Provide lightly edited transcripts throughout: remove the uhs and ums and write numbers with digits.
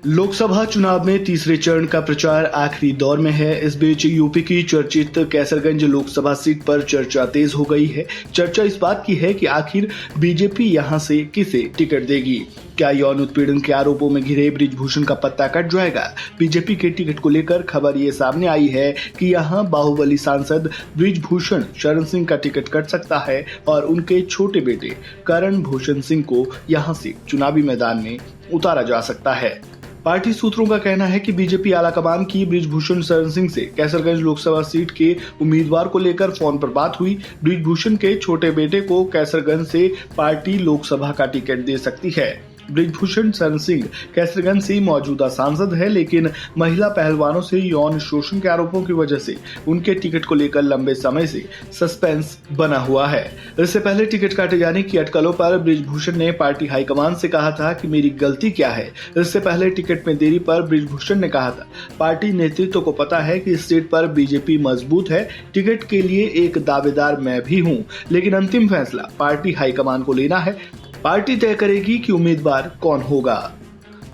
लोकसभा चुनाव में तीसरे चरण का प्रचार आखिरी दौर में है। इस बीच यूपी की चर्चित कैसरगंज लोकसभा सीट पर चर्चा तेज हो गई है। चर्चा इस बात की है कि आखिर बीजेपी यहां से किसे टिकट देगी। क्या यौन उत्पीड़न के आरोपों में घिरे बृजभूषण का पत्ता कट जाएगा? बीजेपी के टिकट को लेकर खबर ये सामने आई है कि यहां बाहुबली सांसद बृजभूषण शरण सिंह का टिकट कट सकता है और उनके छोटे बेटे करण भूषण सिंह को यहां से चुनावी मैदान में उतारा जा सकता है। पार्टी सूत्रों का कहना है कि बीजेपी आलाकमान की बृजभूषण शरण सिंह से कैसरगंज लोकसभा सीट के उम्मीदवार को लेकर फोन पर बात हुई। बृजभूषण के छोटे बेटे को कैसरगंज से पार्टी लोकसभा का टिकट दे सकती है। बृजभूषण शरण सिंह कैसरगंज से मौजूदा सांसद है, लेकिन महिला पहलवानों से यौन शोषण के आरोपों की वजह से उनके टिकट को लेकर लंबे समय से सस्पेंस बना हुआ है। इससे पहले टिकट काटे जाने की अटकलों पर बृजभूषण ने पार्टी हाईकमान से कहा था कि मेरी गलती क्या है। इससे पहले टिकट में देरी पर बृजभूषण ने कहा था, पार्टी नेतृत्व को पता है कि इस सीट पर बीजेपी मजबूत है, टिकट के लिए एक दावेदार मैं भी हूँ, लेकिन अंतिम फैसला पार्टी हाईकमान को लेना है। पार्टी तय करेगी कि उम्मीदवार कौन होगा।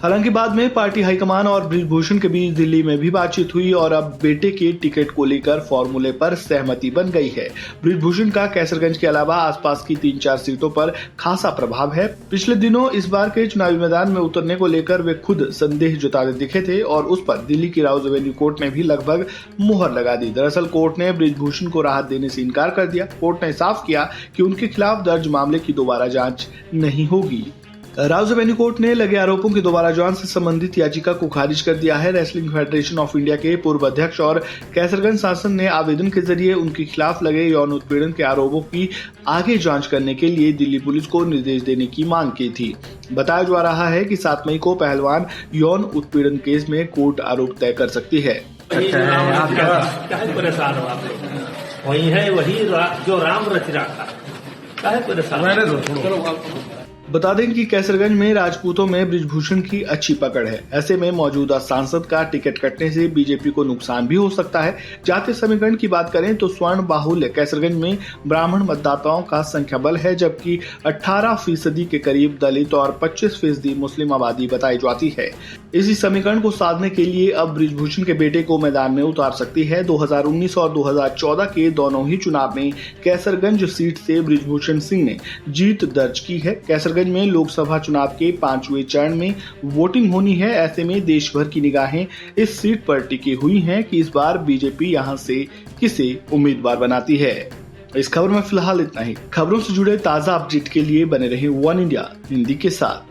हालांकि बाद में पार्टी हाईकमान और बृजभूषण के बीच दिल्ली में भी बातचीत हुई और अब बेटे के टिकट को लेकर फॉर्मूले पर सहमति बन गई है। बृजभूषण का कैसरगंज के अलावा आसपास की 3-4 सीटों पर खासा प्रभाव है। पिछले दिनों इस बार के चुनावी मैदान में उतरने को लेकर वे खुद संदेह जताते दिखे थे और उस पर दिल्ली की राउज एवेन्यू कोर्ट ने भी लगभग मुहर लगा दी। दरअसल कोर्ट ने बृजभूषण को राहत देने से इनकार कर दिया। कोर्ट ने साफ किया कि उनके खिलाफ दर्ज मामले की दोबारा जांच नहीं होगी। राउज एवेन्यू कोर्ट ने लगे आरोपों की दोबारा जांच से संबंधित याचिका को खारिज कर दिया है। रेसलिंग फेडरेशन ऑफ इंडिया के पूर्व अध्यक्ष और कैसरगंज शासन ने आवेदन के जरिए उनके खिलाफ लगे यौन उत्पीड़न के आरोपों की आगे जांच करने के लिए दिल्ली पुलिस को निर्देश देने की मांग की थी। बताया जा रहा है कि 7 मई को पहलवान यौन उत्पीड़न केस में कोर्ट आरोप तय कर सकती है। वही है वही जो राम रच रहा था। बता दें कि कैसरगंज में राजपूतों में बृजभूषण की अच्छी पकड़ है। ऐसे में मौजूदा सांसद का टिकट कटने से बीजेपी को नुकसान भी हो सकता है। जातीय समीकरण की बात करें तो स्वर्ण बाहुल्य कैसरगंज में ब्राह्मण मतदाताओं का संख्या बल है, जबकि 18% के करीब दलित और 25% मुस्लिम आबादी बताई जाती है। इसी समीकरण को साधने के लिए अब बृजभूषण के बेटे को मैदान में उतार सकती है। 2019 और 2014 के दोनों ही चुनाव में कैसरगंज सीट से बृजभूषण सिंह ने जीत दर्ज की है। कैसरगंज में लोकसभा चुनाव के 5वें चरण में वोटिंग होनी है। ऐसे में देश भर की निगाहें इस सीट पर टिकी हुई हैं कि इस बार बीजेपी यहां से किसे उम्मीदवार बनाती है। इस खबर में फिलहाल इतना ही। खबरों से जुड़े ताजा अपडेट के लिए बने रहे वन इंडिया हिंदी के साथ।